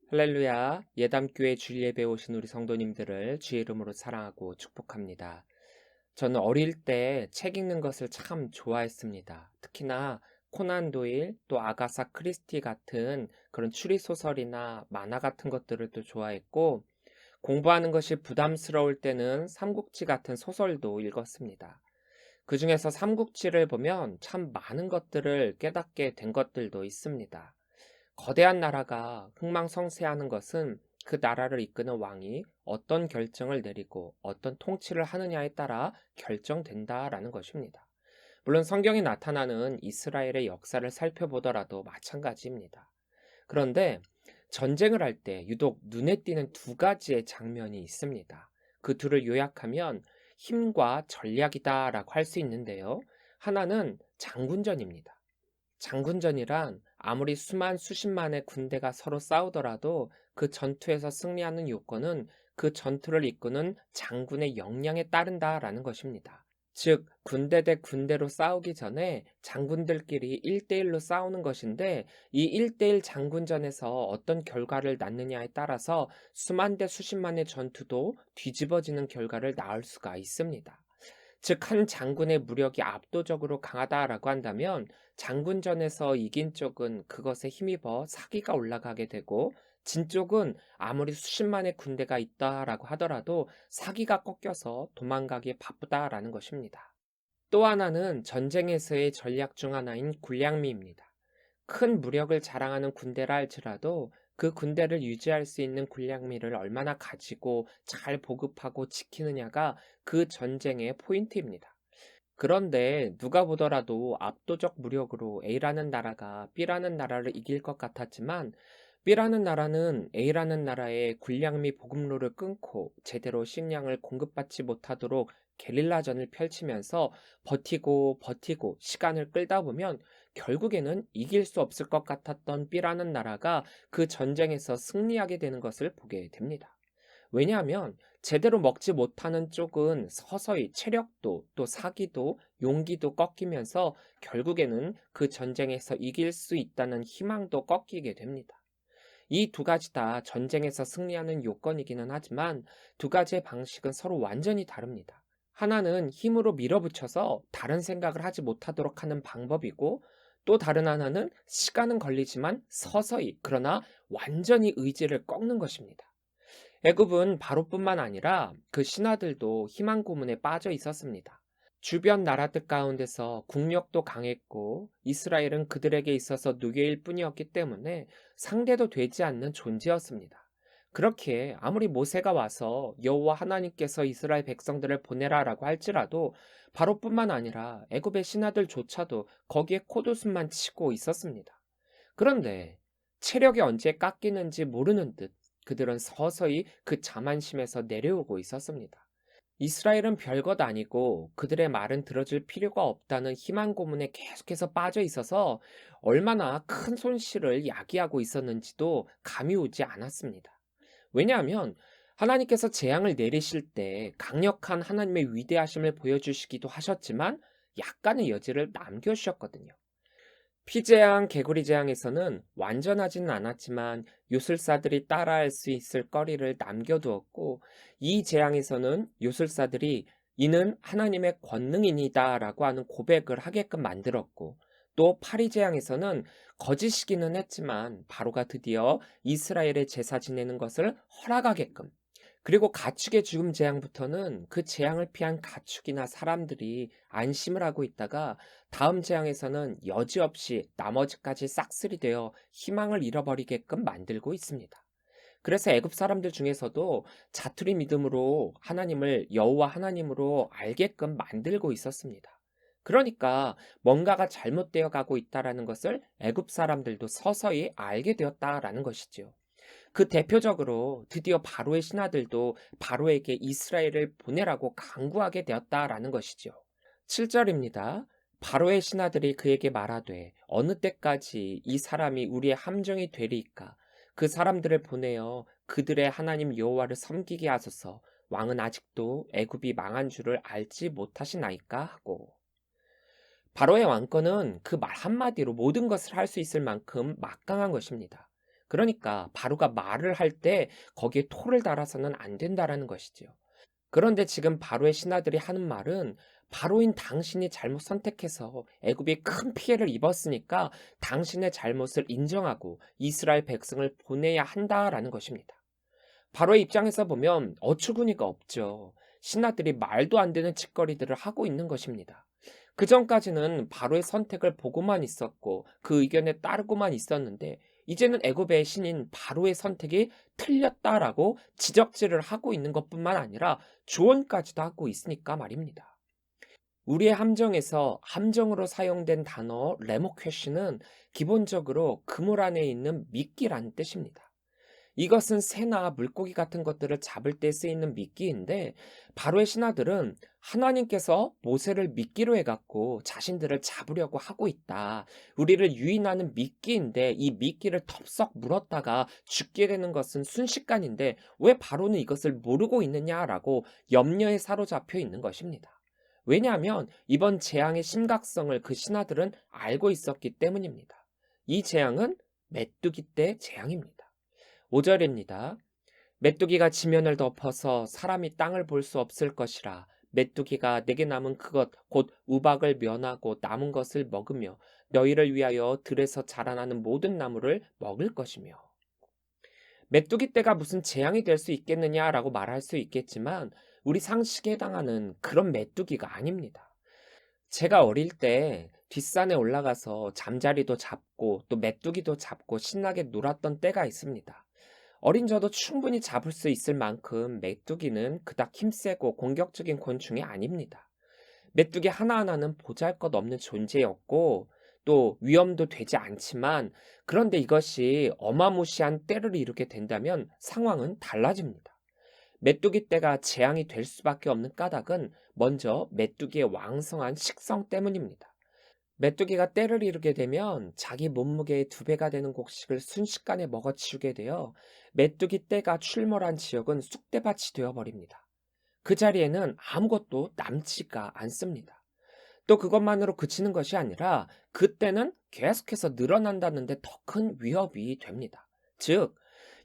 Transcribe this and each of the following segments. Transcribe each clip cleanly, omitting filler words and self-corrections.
할렐루야, 예담교회 주일예배 오신 우리 성도님들을 주의 이름으로 사랑하고 축복합니다. 저는 어릴 때 책 읽는 것을 참 좋아했습니다. 특히나 코난 도일, 또 아가사 크리스티 같은 그런 추리소설이나 만화 같은 것들을 또 좋아했고, 공부하는 것이 부담스러울 때는 삼국지 같은 소설도 읽었습니다. 그 중에서 삼국지를 보면 참 많은 것들을 깨닫게 된 것들도 있습니다. 거대한 나라가 흥망성쇠하는 것은 그 나라를 이끄는 왕이 어떤 결정을 내리고 어떤 통치를 하느냐에 따라 결정된다라는 것입니다. 물론 성경에 나타나는 이스라엘의 역사를 살펴보더라도 마찬가지입니다. 그런데 전쟁을 할 때 유독 눈에 띄는 두 가지의 장면이 있습니다. 그 둘을 요약하면 힘과 전략이다라고 할 수 있는데요. 하나는 장군전입니다. 장군전이란 아무리 수십만의 군대가 서로 싸우더라도 그 전투에서 승리하는 요건은 그 전투를 이끄는 장군의 역량에 따른다라는 것입니다. 즉, 군대 대 군대로 싸우기 전에 장군들끼리 1대1로 싸우는 것인데, 이 1대1 장군전에서 어떤 결과를 낳느냐에 따라서 수만 대 수십만의 전투도 뒤집어지는 결과를 낳을 수가 있습니다. 즉, 한 장군의 무력이 압도적으로 강하다라고 한다면 장군전에서 이긴 쪽은 그것에 힘입어 사기가 올라가게 되고, 진 쪽은 아무리 수십만의 군대가 있다라고 하더라도 사기가 꺾여서 도망가기 바쁘다라는 것입니다. 또 하나는 전쟁에서의 전략 중 하나인 군량미입니다. 큰 무력을 자랑하는 군대라 할지라도 그 군대를 유지할 수 있는 군량미를 얼마나 가지고 잘 보급하고 지키느냐가 그 전쟁의 포인트입니다. 그런데 누가 보더라도 압도적 무력으로 A라는 나라가 B라는 나라를 이길 것 같았지만, B라는 나라는 A라는 나라의 군량 미 보급로를 끊고 제대로 식량을 공급받지 못하도록 게릴라전을 펼치면서 버티고 버티고 시간을 끌다 보면 결국에는 이길 수 없을 것 같았던 B라는 나라가 그 전쟁에서 승리하게 되는 것을 보게 됩니다. 왜냐하면 제대로 먹지 못하는 쪽은 서서히 체력도 또 사기도 용기도 꺾이면서 결국에는 그 전쟁에서 이길 수 있다는 희망도 꺾이게 됩니다. 이 두 가지 다 전쟁에서 승리하는 요건이기는 하지만 두 가지의 방식은 서로 완전히 다릅니다. 하나는 힘으로 밀어붙여서 다른 생각을 하지 못하도록 하는 방법이고, 또 다른 하나는 시간은 걸리지만 서서히 그러나 완전히 의지를 꺾는 것입니다. 애굽은 바로뿐만 아니라 그 신하들도 희망 고문에 빠져 있었습니다. 주변 나라들 가운데서 국력도 강했고 이스라엘은 그들에게 있어서 누계일 뿐이었기 때문에 상대도 되지 않는 존재였습니다. 그렇기에 아무리 모세가 와서 여호와 하나님께서 이스라엘 백성들을 보내라라고 할지라도 바로뿐만 아니라 애굽의 신하들조차도 거기에 코웃음만 치고 있었습니다. 그런데 체력이 언제 깎이는지 모르는 듯 그들은 서서히 그 자만심에서 내려오고 있었습니다. 이스라엘은 별것 아니고 그들의 말은 들어줄 필요가 없다는 희망 고문에 계속해서 빠져 있어서 얼마나 큰 손실을 야기하고 있었는지도 감이 오지 않았습니다. 왜냐하면 하나님께서 재앙을 내리실 때 강력한 하나님의 위대하심을 보여주시기도 하셨지만 약간의 여지를 남겨주셨거든요. 피재앙, 개구리 재앙에서는 완전하지는 않았지만 요술사들이 따라할 수 있을 거리를 남겨두었고, 이 재앙에서는 요술사들이 이는 하나님의 권능이니다라고 하는 고백을 하게끔 만들었고, 또 파리 재앙에서는 거짓이기는 했지만 바로가 드디어 이스라엘의 제사 지내는 것을 허락하게끔, 그리고 가축의 죽음 재앙부터는 그 재앙을 피한 가축이나 사람들이 안심을 하고 있다가 다음 재앙에서는 여지없이 나머지까지 싹쓸이 되어 희망을 잃어버리게끔 만들고 있습니다. 그래서 애굽 사람들 중에서도 자투리 믿음으로 하나님을 여호와 하나님으로 알게끔 만들고 있었습니다. 그러니까 뭔가가 잘못되어 가고 있다라는 것을 애굽 사람들도 서서히 알게 되었다라는 것이지요. 그 대표적으로 드디어 바로의 신하들도 바로에게 이스라엘을 보내라고 강구하게 되었다라는 것이죠. 7절입니다. 바로의 신하들이 그에게 말하되 어느 때까지 이 사람이 우리의 함정이 되리이까 그 사람들을 보내어 그들의 하나님 여호와를 섬기게 하소서. 왕은 아직도 애굽이 망한 줄을 알지 못하시나이까 하고. 바로의 왕권은 그 말 한마디로 모든 것을 할 수 있을 만큼 막강한 것입니다. 그러니까 바로가 말을 할 때 거기에 토를 달아서는 안 된다라는 것이지요. 그런데 지금 바로의 신하들이 하는 말은 바로인 당신이 잘못 선택해서 애굽이 큰 피해를 입었으니까 당신의 잘못을 인정하고 이스라엘 백성을 보내야 한다라는 것입니다. 바로의 입장에서 보면 어처구니가 없죠. 신하들이 말도 안 되는 짓거리들을 하고 있는 것입니다. 그 전까지는 바로의 선택을 보고만 있었고 그 의견에 따르고만 있었는데 이제는 애굽의 신인 바로의 선택이 틀렸다라고 지적질을 하고 있는 것뿐만 아니라 조언까지도 하고 있으니까 말입니다. 우리의 함정에서 함정으로 사용된 단어 레모퀘시는 기본적으로 그물 안에 있는 미끼라는 뜻입니다. 이것은 새나 물고기 같은 것들을 잡을 때 쓰이는 미끼인데 바로의 신하들은 하나님께서 모세를 미끼로 해갖고 자신들을 잡으려고 하고 있다. 우리를 유인하는 미끼인데 이 미끼를 덥석 물었다가 죽게 되는 것은 순식간인데 왜 바로는 이것을 모르고 있느냐라고 염려에 사로잡혀 있는 것입니다. 왜냐하면 이번 재앙의 심각성을 그 신하들은 알고 있었기 때문입니다. 이 재앙은 메뚜기 때 재앙입니다. 5절입니다. 메뚜기가 지면을 덮어서 사람이 땅을 볼 수 없을 것이라. 메뚜기가 내게 남은 그것 곧 우박을 면하고 남은 것을 먹으며 너희를 위하여 들에서 자라나는 모든 나무를 먹을 것이며. 메뚜기 떼가 무슨 재앙이 될 수 있겠느냐라고 말할 수 있겠지만 우리 상식에 해당하는 그런 메뚜기가 아닙니다. 제가 어릴 때 뒷산에 올라가서 잠자리도 잡고 또 메뚜기도 잡고 신나게 놀았던 때가 있습니다. 어린 저도 충분히 잡을 수 있을 만큼 메뚜기는 그닥 힘세고 공격적인 곤충이 아닙니다. 메뚜기 하나하나는 보잘것없는 존재였고 또 위험도 되지 않지만 그런데 이것이 어마무시한 때를 이루게 된다면 상황은 달라집니다. 메뚜기 떼가 재앙이 될 수밖에 없는 까닭은 먼저 메뚜기의 왕성한 식성 때문입니다. 메뚜기가 때를 이루게 되면 자기 몸무게의 2배가 되는 곡식을 순식간에 먹어치우게 되어 메뚜기 떼가 출몰한 지역은 쑥대밭이 되어버립니다. 그 자리에는 아무것도 남지가 않습니다. 또 그것만으로 그치는 것이 아니라 그때는 계속해서 늘어난다는데 더 큰 위협이 됩니다. 즉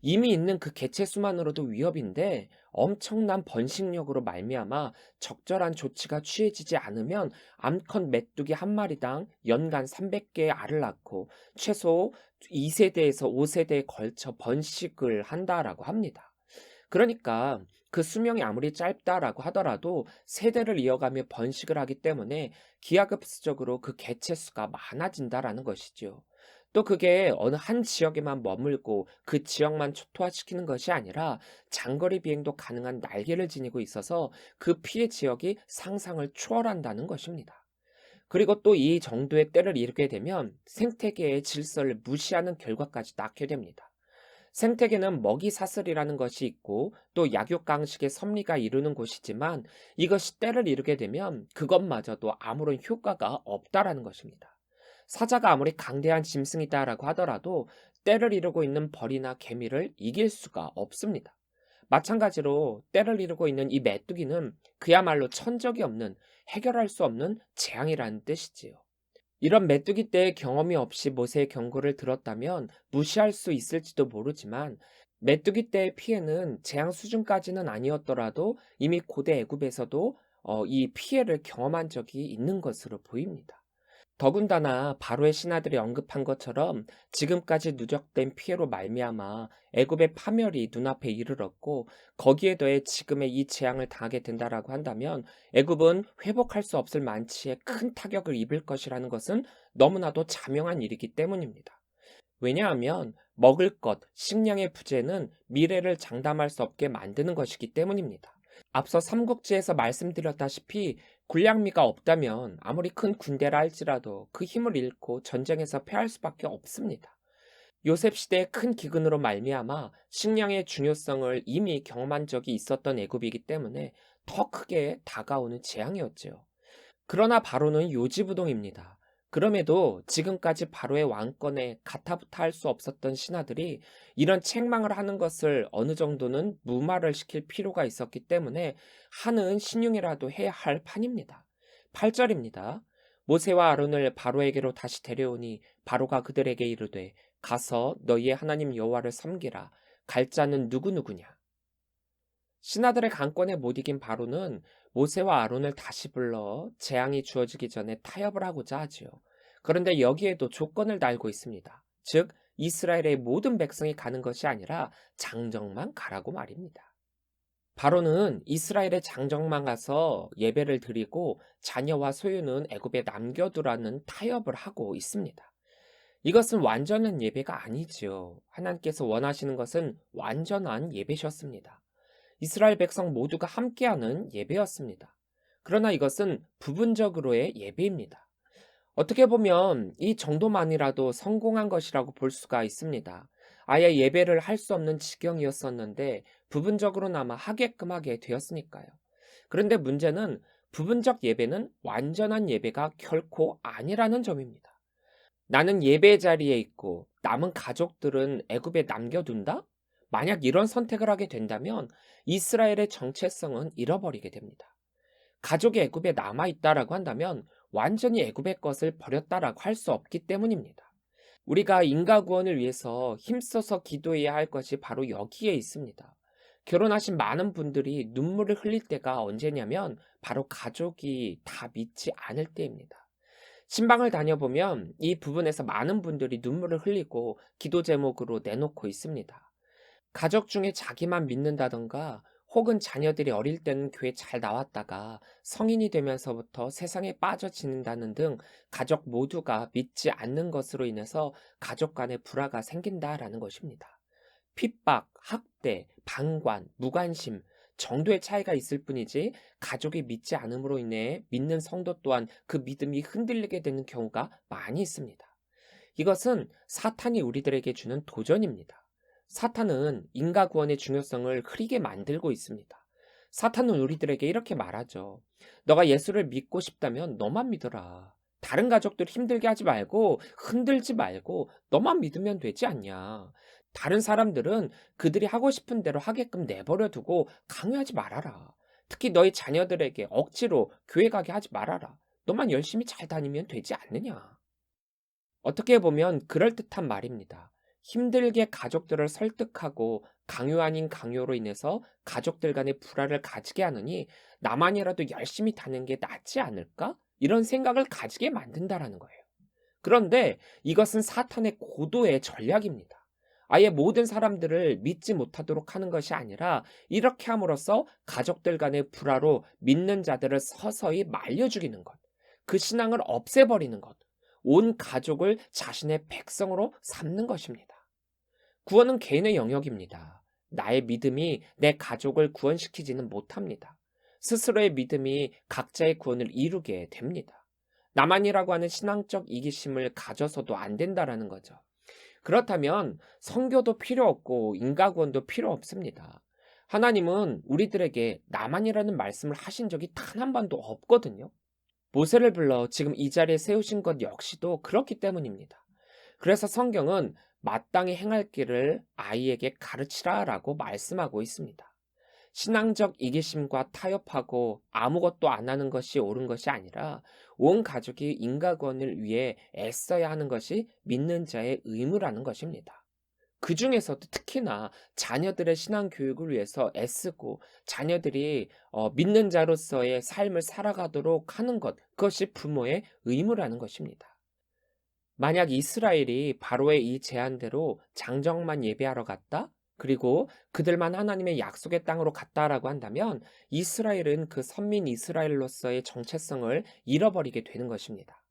이미 있는 그 개체 수만으로도 위협인데 엄청난 번식력으로 말미암아 적절한 조치가 취해지지 않으면 암컷 메뚜기 한 마리당 연간 300개의 알을 낳고 최소 2세대에서 5세대에 걸쳐 번식을 한다라고 합니다. 그러니까 그 수명이 아무리 짧다라고 하더라도 세대를 이어가며 번식을 하기 때문에 기하급수적으로 그 개체 수가 많아진다라는 것이죠. 또 그게 어느 한 지역에만 머물고 그 지역만 초토화시키는 것이 아니라 장거리 비행도 가능한 날개를 지니고 있어서 그 피해 지역이 상상을 초월한다는 것입니다. 그리고 또 이 정도의 때를 이루게 되면 생태계의 질서를 무시하는 결과까지 낳게 됩니다. 생태계는 먹이 사슬이라는 것이 있고 또 약육강식의 섭리가 이루는 곳이지만 이것이 때를 이루게 되면 그것마저도 아무런 효과가 없다라는 것입니다. 사자가 아무리 강대한 짐승이다라고 하더라도 때를 이루고 있는 벌이나 개미를 이길 수가 없습니다. 마찬가지로 때를 이루고 있는 이 메뚜기는 그야말로 천적이 없는 해결할 수 없는 재앙이라는 뜻이지요. 이런 메뚜기 때의 경험이 없이 모세의 경고를 들었다면 무시할 수 있을지도 모르지만 메뚜기 때의 피해는 재앙 수준까지는 아니었더라도 이미 고대 애굽에서도 이 피해를 경험한 적이 있는 것으로 보입니다. 더군다나 바로의 신하들이 언급한 것처럼 지금까지 누적된 피해로 말미암아 애굽의 파멸이 눈앞에 이르렀고 거기에 더해 지금의 이 재앙을 당하게 된다라고 한다면 애굽은 회복할 수 없을 만치의 큰 타격을 입을 것이라는 것은 너무나도 자명한 일이기 때문입니다. 왜냐하면 먹을 것, 식량의 부재는 미래를 장담할 수 없게 만드는 것이기 때문입니다. 앞서 삼국지에서 말씀드렸다시피 군량미가 없다면 아무리 큰 군대라 할지라도 그 힘을 잃고 전쟁에서 패할 수밖에 없습니다. 요셉 시대의 큰 기근으로 말미암아 식량의 중요성을 이미 경험한 적이 있었던 애굽이기 때문에 더 크게 다가오는 재앙이었지요. 그러나 바로는 요지부동입니다. 그럼에도 지금까지 바로의 왕권에 가타부타 할 수 없었던 신하들이 이런 책망을 하는 것을 어느 정도는 무마를 시킬 필요가 있었기 때문에 하는 신용이라도 해야 할 판입니다. 8절입니다. 모세와 아론을 바로에게로 다시 데려오니 바로가 그들에게 이르되 가서 너희의 하나님 여호와를 섬기라. 갈 자는 누구누구냐? 신하들의 강권에 못 이긴 바로는 모세와 아론을 다시 불러 재앙이 주어지기 전에 타협을 하고자 하지요. 그런데 여기에도 조건을 달고 있습니다. 즉, 이스라엘의 모든 백성이 가는 것이 아니라 장정만 가라고 말입니다. 바로는 이스라엘의 장정만 가서 예배를 드리고 자녀와 소유는 애굽에 남겨두라는 타협을 하고 있습니다. 이것은 완전한 예배가 아니지요. 하나님께서 원하시는 것은 완전한 예배셨습니다. 이스라엘 백성 모두가 함께하는 예배였습니다. 그러나 이것은 부분적으로의 예배입니다. 어떻게 보면 이 정도만이라도 성공한 것이라고 볼 수가 있습니다. 아예 예배를 할 수 없는 지경이었었는데 부분적으로나마 하게끔 하게 되었으니까요. 그런데 문제는 부분적 예배는 완전한 예배가 결코 아니라는 점입니다. 나는 예배 자리에 있고 남은 가족들은 애굽에 남겨둔다? 만약 이런 선택을 하게 된다면 이스라엘의 정체성은 잃어버리게 됩니다. 가족이 애굽에 남아 있다라고 한다면 완전히 애굽의 것을 버렸다라고 할 수 없기 때문입니다. 우리가 인가 구원을 위해서 힘써서 기도해야 할 것이 바로 여기에 있습니다. 결혼하신 많은 분들이 눈물을 흘릴 때가 언제냐면 바로 가족이 다 믿지 않을 때입니다. 신방을 다녀보면 이 부분에서 많은 분들이 눈물을 흘리고 기도 제목으로 내놓고 있습니다. 가족 중에 자기만 믿는다던가 혹은 자녀들이 어릴 때는 교회 잘 나왔다가 성인이 되면서부터 세상에 빠져 지낸다는 등 가족 모두가 믿지 않는 것으로 인해서 가족 간의 불화가 생긴다라는 것입니다. 핍박, 학대, 방관, 무관심 정도의 차이가 있을 뿐이지 가족이 믿지 않음으로 인해 믿는 성도 또한 그 믿음이 흔들리게 되는 경우가 많이 있습니다. 이것은 사탄이 우리들에게 주는 도전입니다. 사탄은 인과 구원의 중요성을 흐리게 만들고 있습니다. 사탄은 우리들에게 이렇게 말하죠. 너가 예수를 믿고 싶다면 너만 믿어라. 다른 가족들 힘들게 하지 말고 흔들지 말고 너만 믿으면 되지 않냐. 다른 사람들은 그들이 하고 싶은 대로 하게끔 내버려 두고 강요하지 말아라. 특히 너희 자녀들에게 억지로 교회 가게 하지 말아라. 너만 열심히 잘 다니면 되지 않느냐. 어떻게 보면 그럴듯한 말입니다. 힘들게 가족들을 설득하고 강요 아닌 강요로 인해서 가족들 간의 불화를 가지게 하느니 나만이라도 열심히 다는 게 낫지 않을까? 이런 생각을 가지게 만든다라는 거예요. 그런데 이것은 사탄의 고도의 전략입니다. 아예 모든 사람들을 믿지 못하도록 하는 것이 아니라 이렇게 함으로써 가족들 간의 불화로 믿는 자들을 서서히 말려 죽이는 것, 그 신앙을 없애버리는 것, 온 가족을 자신의 백성으로 삼는 것입니다. 구원은 개인의 영역입니다. 나의 믿음이 내 가족을 구원시키지는 못합니다. 스스로의 믿음이 각자의 구원을 이루게 됩니다. 나만이라고 하는 신앙적 이기심을 가져서도 안 된다라는 거죠. 그렇다면 성교도 필요 없고 인과구원도 필요 없습니다. 하나님은 우리들에게 나만이라는 말씀을 하신 적이 단 한 번도 없거든요. 모세를 불러 지금 이 자리에 세우신 것 역시도 그렇기 때문입니다. 그래서 성경은 마땅히 행할 길을 아이에게 가르치라라고 말씀하고 있습니다. 신앙적 이기심과 타협하고 아무것도 안 하는 것이 옳은 것이 아니라 온 가족이 인과구원을 위해 애써야 하는 것이 믿는 자의 의무라는 것입니다. 그 중에서도 특히나 자녀들의 신앙 교육을 위해서 애쓰고 자녀들이 믿는 자로서의 삶을 살아가도록 하는 것, 그것이 부모의 의무라는 것입니다. 만약 이스라엘이 바로의 이 제안대로 장정만 예배하러 갔다? 그리고 그들만 하나님의 약속의 땅으로 갔다라고 한다면 이스라엘은 그 선민 이스라엘로서의 정체성을 잃어버리게 되는 것입니다.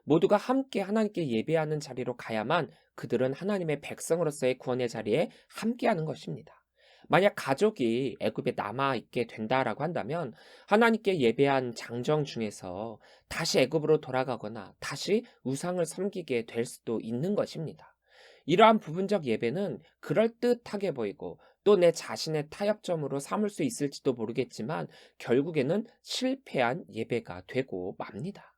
모두가 함께 하나님께 예배하는 자리로 가야만 그들은 하나님의 백성으로서의 구원의 자리에 함께하는 것입니다. 만약 가족이 애굽에 남아 있게 된다라고 한다면 하나님께 예배한 장정 중에서 다시 애굽으로 돌아가거나 다시 우상을 섬기게 될 수도 있는 것입니다. 이러한 부분적 예배는 그럴듯하게 보이고 또 내 자신의 타협점으로 삼을 수 있을지도 모르겠지만 결국에는 실패한 예배가 되고 맙니다.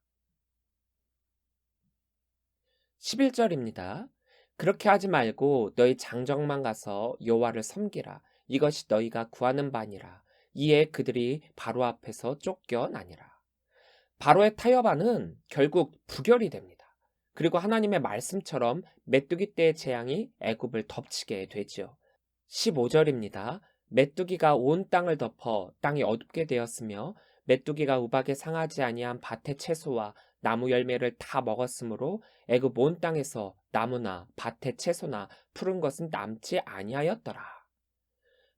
11절입니다. 그렇게 하지 말고 너희 장정만 가서 여호와를 섬기라. 이것이 너희가 구하는 바니라. 이에 그들이 바로 앞에서 쫓겨나니라. 바로의 타협안은 결국 부결이 됩니다. 그리고 하나님의 말씀처럼 메뚜기 떼의 재앙이 애굽을 덮치게 되지요. 15절입니다. 메뚜기가 온 땅을 덮어 땅이 어둡게 되었으며 메뚜기가 우박에 상하지 아니한 밭의 채소와 나무 열매를 다 먹었으므로 애굽 온 땅에서 나무나 밭의 채소나 푸른 것은 남지 아니하였더라.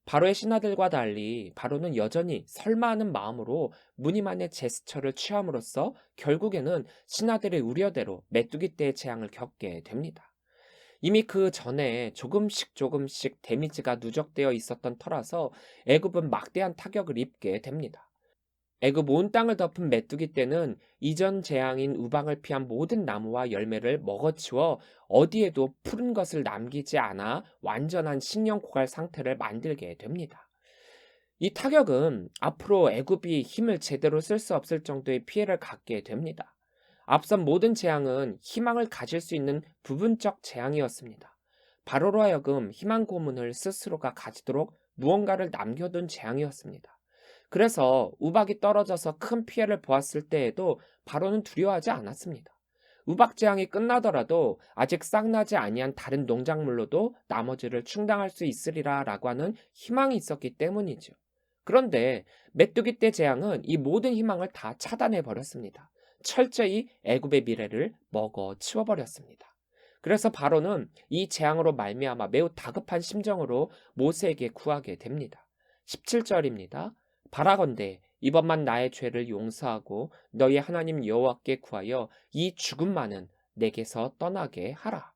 바로의 신하들과 달리 바로는 여전히 설마하는 마음으로 무늬만의 제스처를 취함으로써 결국에는 신하들의 우려대로 메뚜기 떼의 재앙을 겪게 됩니다. 이미 그 전에 조금씩 데미지가 누적되어 있었던 터라서 애굽은 막대한 타격을 입게 됩니다. 애굽 온 땅을 덮은 메뚜기 떼는 이전 재앙인 우방을 피한 모든 나무와 열매를 먹어치워 어디에도 푸른 것을 남기지 않아 완전한 식량 고갈 상태를 만들게 됩니다. 이 타격은 앞으로 애굽이 힘을 제대로 쓸 수 없을 정도의 피해를 갖게 됩니다. 앞선 모든 재앙은 희망을 가질 수 있는 부분적 재앙이었습니다. 바로로 하여금 희망 고문을 스스로가 가지도록 무언가를 남겨둔 재앙이었습니다. 그래서 우박이 떨어져서 큰 피해를 보았을 때에도 바로는 두려워하지 않았습니다. 우박 재앙이 끝나더라도 아직 싹나지 아니한 다른 농작물로도 나머지를 충당할 수 있으리라라고 하는 희망이 있었기 때문이죠. 그런데 메뚜기 떼 재앙은 이 모든 희망을 다 차단해 버렸습니다. 철저히 애굽의 미래를 먹어 치워 버렸습니다. 그래서 바로는 이 재앙으로 말미암아 매우 다급한 심정으로 모세에게 구하게 됩니다. 17절입니다. 바라건대 이번만 나의 죄를 용서하고 너희 하나님 여호와께 구하여 이 죽음만은 내게서 떠나게 하라.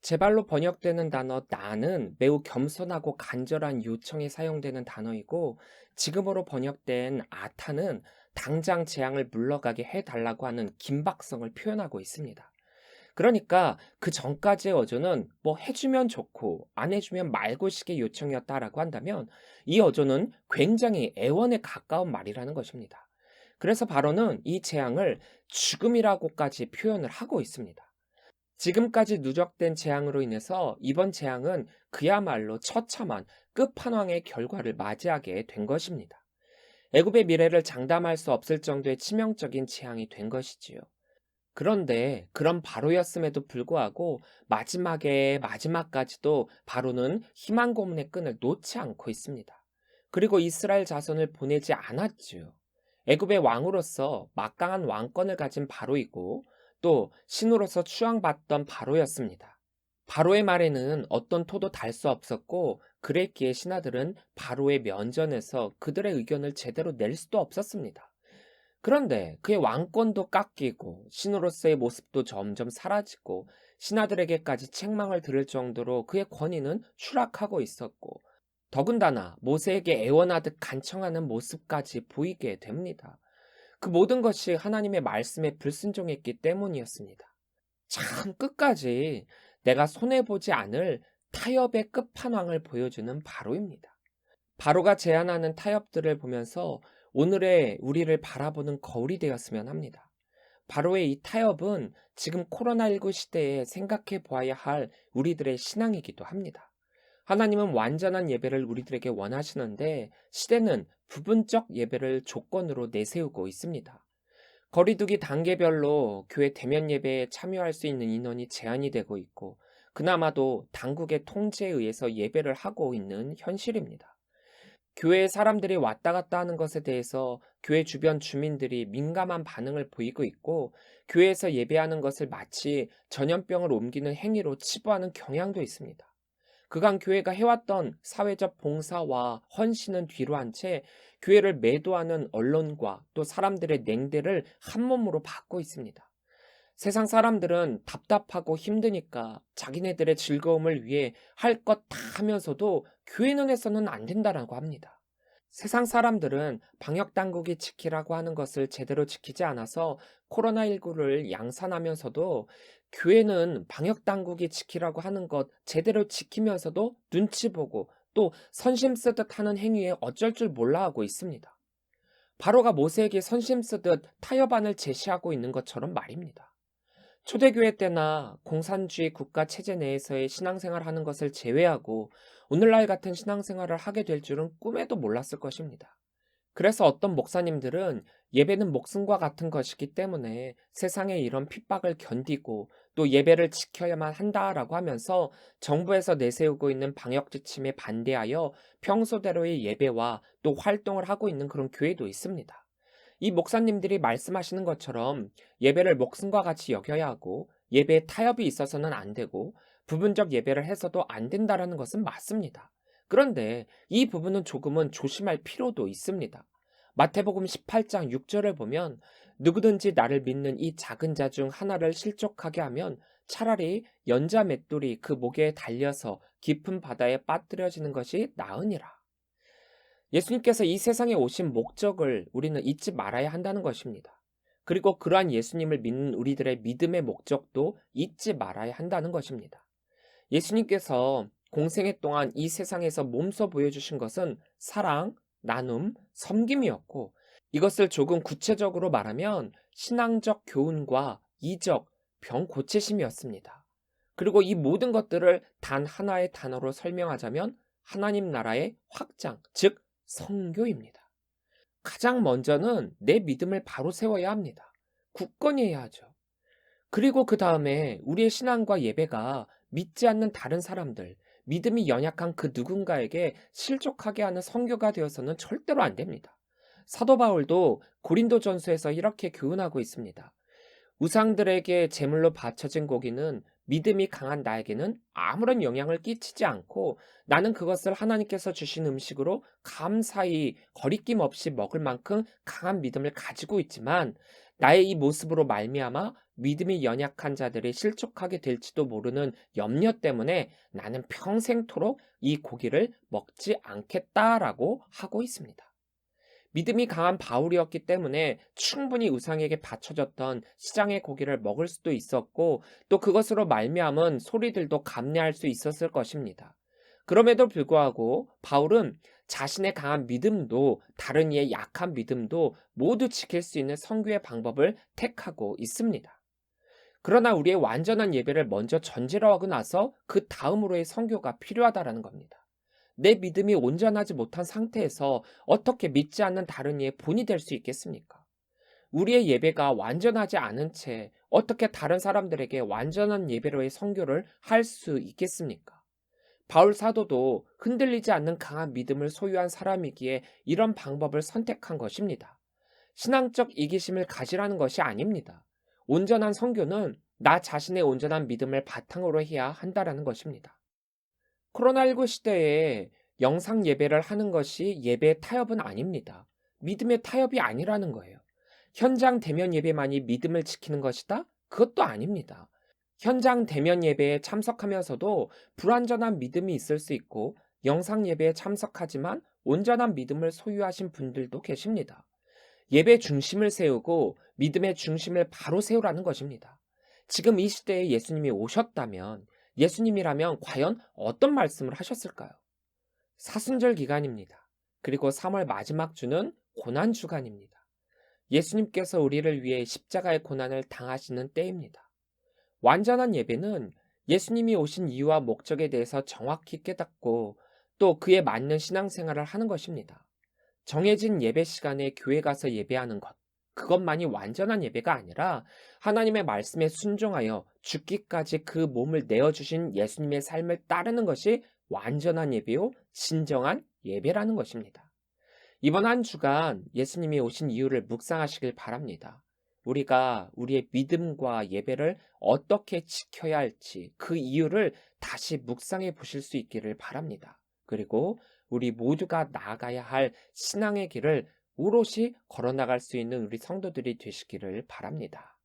제 발로 번역되는 단어 나는 매우 겸손하고 간절한 요청에 사용되는 단어이고, 지금으로 번역된 아타는 당장 재앙을 물러가게 해달라고 하는 긴박성을 표현하고 있습니다. 그러니까 그 전까지의 어조는 뭐 해주면 좋고 안 해주면 말고식의 요청이었다라고 한다면, 이 어조는 굉장히 애원에 가까운 말이라는 것입니다. 그래서 바로는 이 재앙을 죽음이라고까지 표현을 하고 있습니다. 지금까지 누적된 재앙으로 인해서 이번 재앙은 그야말로 처참한 끝판왕의 결과를 맞이하게 된 것입니다. 애굽의 미래를 장담할 수 없을 정도의 치명적인 재앙이 된 것이지요. 그런데 그런 바로였음에도 불구하고 마지막에 마지막까지도 바로는 희망 고문의 끈을 놓지 않고 있습니다. 그리고 이스라엘 자손을 보내지 않았지요. 애굽의 왕으로서 막강한 왕권을 가진 바로이고 또 신으로서 추앙받던 바로였습니다. 바로의 말에는 어떤 토도 달 수 없었고, 그랬기에 신하들은 바로의 면전에서 그들의 의견을 제대로 낼 수도 없었습니다. 그런데 그의 왕권도 깎이고 신으로서의 모습도 점점 사라지고 신하들에게까지 책망을 들을 정도로 그의 권위는 추락하고 있었고, 더군다나 모세에게 애원하듯 간청하는 모습까지 보이게 됩니다. 그 모든 것이 하나님의 말씀에 불순종했기 때문이었습니다. 참 끝까지 내가 손해보지 않을 타협의 끝판왕을 보여주는 바로입니다. 바로가 제안하는 타협들을 보면서 오늘의 우리를 바라보는 거울이 되었으면 합니다. 바로의 이 타협은 지금 코로나19 시대에 생각해 보아야 할 우리들의 신앙이기도 합니다. 하나님은 완전한 예배를 우리들에게 원하시는데 시대는 부분적 예배를 조건으로 내세우고 있습니다. 거리두기 단계별로 교회 대면 예배에 참여할 수 있는 인원이 제한이 되고 있고, 그나마도 당국의 통제에 의해서 예배를 하고 있는 현실입니다. 교회에 사람들이 왔다 갔다 하는 것에 대해서 교회 주변 주민들이 민감한 반응을 보이고 있고, 교회에서 예배하는 것을 마치 전염병을 옮기는 행위로 치부하는 경향도 있습니다. 그간 교회가 해왔던 사회적 봉사와 헌신은 뒤로 한 채 교회를 매도하는 언론과 또 사람들의 냉대를 한 몸으로 받고 있습니다. 세상 사람들은 답답하고 힘드니까 자기네들의 즐거움을 위해 할 것 다 하면서도 교회는 해서는 안 된다라고 합니다. 세상 사람들은 방역당국이 지키라고 하는 것을 제대로 지키지 않아서 코로나19를 양산하면서도, 교회는 방역당국이 지키라고 하는 것 제대로 지키면서도 눈치 보고 또 선심 쓰듯 하는 행위에 어쩔 줄 몰라 하고 있습니다. 바로가 모세에게 선심 쓰듯 타협안을 제시하고 있는 것처럼 말입니다. 초대교회 때나 공산주의 국가 체제 내에서의 신앙생활 하는 것을 제외하고 오늘날 같은 신앙생활을 하게 될 줄은 꿈에도 몰랐을 것입니다. 그래서 어떤 목사님들은 예배는 목숨과 같은 것이기 때문에 세상의 이런 핍박을 견디고 또 예배를 지켜야만 한다라고 하면서 정부에서 내세우고 있는 방역 지침에 반대하여 평소대로의 예배와 또 활동을 하고 있는 그런 교회도 있습니다. 이 목사님들이 말씀하시는 것처럼 예배를 목숨과 같이 여겨야 하고 예배에 타협이 있어서는 안 되고 부분적 예배를 해서도 안 된다라는 것은 맞습니다. 그런데 이 부분은 조금은 조심할 필요도 있습니다. 마태복음 18장 6절을 보면 누구든지 나를 믿는 이 작은 자 중 하나를 실족하게 하면 차라리 연자 맷돌이 그 목에 달려서 깊은 바다에 빠뜨려지는 것이 나으니라. 예수님께서 이 세상에 오신 목적을 우리는 잊지 말아야 한다는 것입니다. 그리고 그러한 예수님을 믿는 우리들의 믿음의 목적도 잊지 말아야 한다는 것입니다. 예수님께서 공생애 동안 이 세상에서 몸소 보여주신 것은 사랑, 나눔, 섬김이었고 이것을 조금 구체적으로 말하면 신앙적 교훈과 이적, 병 고치심이었습니다. 그리고 이 모든 것들을 단 하나의 단어로 설명하자면 하나님 나라의 확장, 즉 선교입니다. 가장 먼저는 내 믿음을 바로 세워야 합니다. 굳건히 해야 하죠. 그리고 그 다음에 우리의 신앙과 예배가 믿지 않는 다른 사람들, 믿음이 연약한 그 누군가에게 실족하게 하는 선교가 되어서는 절대로 안 됩니다. 사도 바울도 고린도전서에서 이렇게 교훈하고 있습니다. 우상들에게 제물로 바쳐진 고기는 믿음이 강한 나에게는 아무런 영향을 끼치지 않고 나는 그것을 하나님께서 주신 음식으로 감사히 거리낌 없이 먹을 만큼 강한 믿음을 가지고 있지만 나의 이 모습으로 말미암아 믿음이 연약한 자들이 실족하게 될지도 모르는 염려 때문에 나는 평생토록 이 고기를 먹지 않겠다라고 하고 있습니다. 믿음이 강한 바울이었기 때문에 충분히 우상에게 바쳐졌던 시장의 고기를 먹을 수도 있었고 또 그것으로 말미암은 소리들도 감내할 수 있었을 것입니다. 그럼에도 불구하고 바울은 자신의 강한 믿음도 다른 이의 약한 믿음도 모두 지킬 수 있는 선교의 방법을 택하고 있습니다. 그러나 우리의 완전한 예배를 먼저 전제로하고 나서 그 다음으로의 선교가 필요하다라는 겁니다. 내 믿음이 온전하지 못한 상태에서 어떻게 믿지 않는 다른 이의 본이 될 수 있겠습니까? 우리의 예배가 완전하지 않은 채 어떻게 다른 사람들에게 완전한 예배로의 선교를 할 수 있겠습니까? 바울 사도도 흔들리지 않는 강한 믿음을 소유한 사람이기에 이런 방법을 선택한 것입니다. 신앙적 이기심을 가지라는 것이 아닙니다. 온전한 선교는 나 자신의 온전한 믿음을 바탕으로 해야 한다라는 것입니다. 코로나19 시대에 영상 예배를 하는 것이 예배의 타협은 아닙니다. 믿음의 타협이 아니라는 거예요. 현장 대면 예배만이 믿음을 지키는 것이다? 그것도 아닙니다. 현장 대면 예배에 참석하면서도 불완전한 믿음이 있을 수 있고 영상 예배에 참석하지만 온전한 믿음을 소유하신 분들도 계십니다. 예배 중심을 세우고 믿음의 중심을 바로 세우라는 것입니다. 지금 이 시대에 예수님이 오셨다면 예수님이라면 과연 어떤 말씀을 하셨을까요? 사순절 기간입니다. 그리고 3월 마지막 주는 고난 주간입니다. 예수님께서 우리를 위해 십자가의 고난을 당하시는 때입니다. 완전한 예배는 예수님이 오신 이유와 목적에 대해서 정확히 깨닫고 또 그에 맞는 신앙생활을 하는 것입니다. 정해진 예배 시간에 교회 가서 예배하는 것, 그것만이 완전한 예배가 아니라 하나님의 말씀에 순종하여 죽기까지 그 몸을 내어주신 예수님의 삶을 따르는 것이 완전한 예배요, 진정한 예배라는 것입니다. 이번 한 주간 예수님이 오신 이유를 묵상하시길 바랍니다. 우리가 우리의 믿음과 예배를 어떻게 지켜야 할지 그 이유를 다시 묵상해 보실 수 있기를 바랍니다. 그리고 우리 모두가 나아가야 할 신앙의 길을 오롯이 걸어나갈 수 있는 우리 성도들이 되시기를 바랍니다.